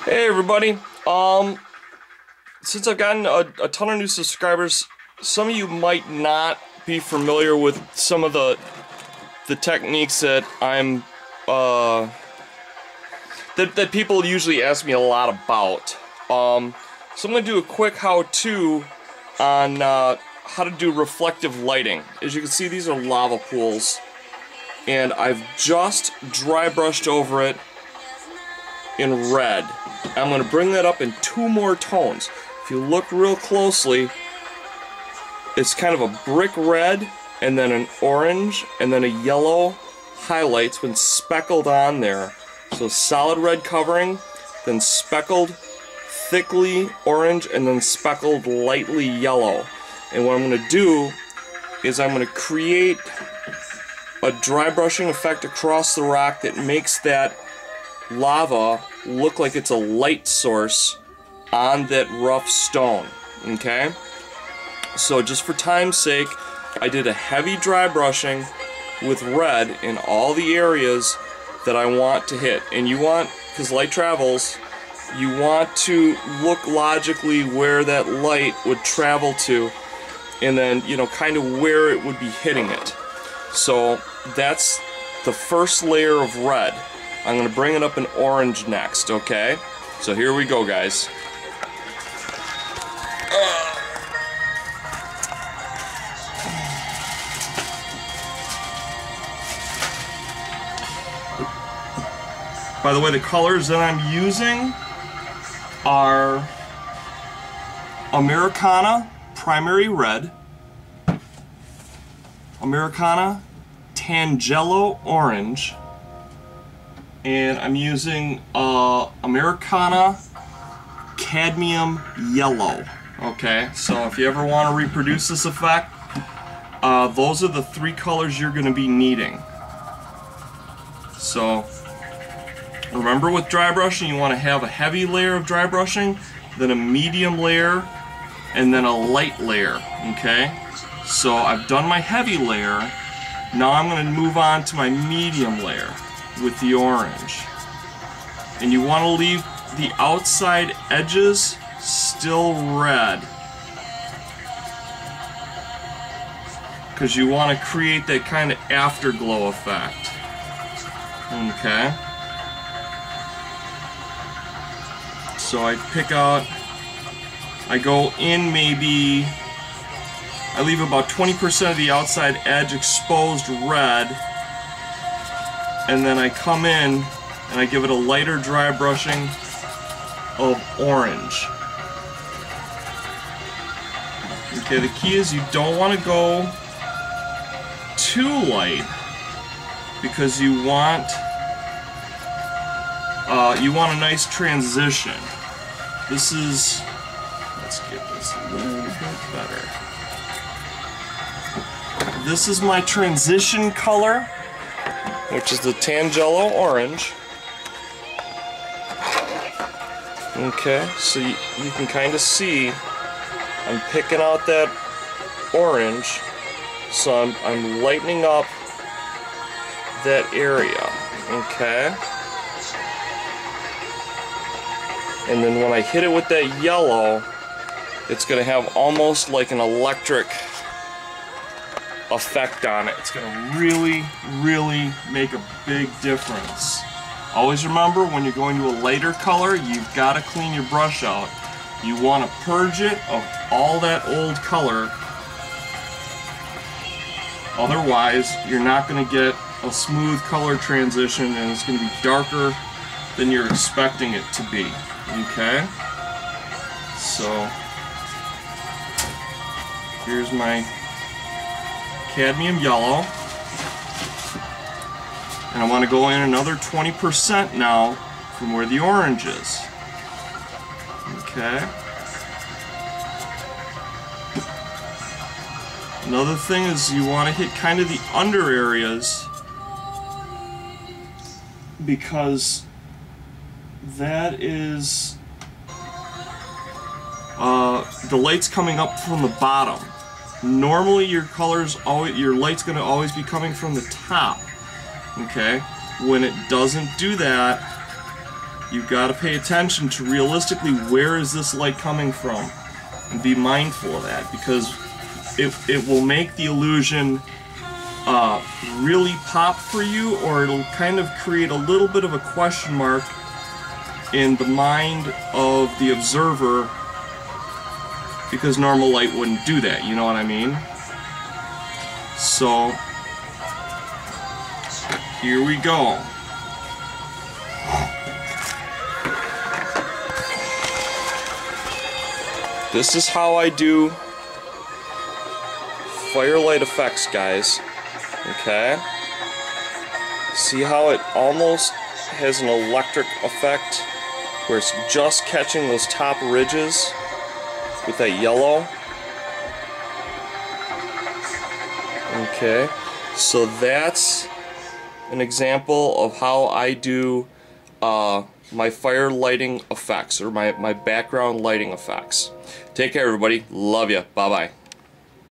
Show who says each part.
Speaker 1: Hey everybody, since I've gotten a ton of new subscribers, some of you might not be familiar with some of the techniques that that people usually ask me a lot about. So I'm going to do a quick how-to on how to do reflective lighting. As you can see, these are lava pools, and I've just dry brushed over it in red. I'm going to bring that up in two more tones. If you look real closely, it's kind of a brick red, and then an orange, and then a yellow highlights when speckled on there. So solid red covering, then speckled thickly orange, and then speckled lightly yellow. And what I'm going to do is I'm going to create a dry brushing effect across the rock that makes that lava look like it's a light source on that rough stone. Okay? So just for time's sake, I did a heavy dry brushing with red in all the areas that I want to hit. And you want, because light travels, you want to look logically where that light would travel to, and then, you know, kind of where it would be hitting it. So that's the first layer of red. I'm going to bring it up in orange next, okay? So here we go, guys. By the way, the colors that I'm using are Americana Primary Red, Americana Tangelo Orange, and I'm using Americana Cadmium Yellow. Okay, so if you ever want to reproduce this effect, those are the three colors you're going to be needing. So remember, with dry brushing, you want to have a heavy layer of dry brushing, then a medium layer, and then a light layer. Okay, so I've done my heavy layer. Now I'm going to move on to my medium layer with the orange. And you want to leave the outside edges still red, because you want to create that kind of afterglow effect. Okay. So I pick out, I go in maybe, I leave about 20% of the outside edge exposed red, and then I come in and I give it a lighter dry brushing of orange. Okay, the key is you don't want to go too light, because you want a nice transition. This is, let's get this a little bit better. This is my transition color, which is the Tangelo Orange. Okay, so you can kind of see I'm picking out that orange, so I'm lightening up that area. Okay. And then when I hit it with that yellow, it's going to have almost like an electric effect on it. It's going to really, really make a big difference. Always remember, when you're going to a lighter color, you've got to clean your brush out. You want to purge it of all that old color. Otherwise, you're not going to get a smooth color transition, and it's going to be darker than you're expecting it to be. Okay? So here's my cadmium yellow, and I want to go in another 20% now from where the orange is. Okay. Another thing is you want to hit kind of the under areas, because that is the light's coming up from the bottom. Normally your light's going to always be coming from the top. Okay? When it doesn't do that, you've got to pay attention to realistically where is this light coming from, and be mindful of that, because it will make the illusion really pop for you, or it'll kind of create a little bit of a question mark in the mind of the observer, because normal light wouldn't do that, you know what I mean? So, here we go. This is how I do firelight effects, guys. Okay? See how it almost has an electric effect, where it's just catching those top ridges with that yellow? Okay, so that's an example of how I do my fire lighting effects, or my background lighting effects. Take care, everybody. Love ya. Bye-bye.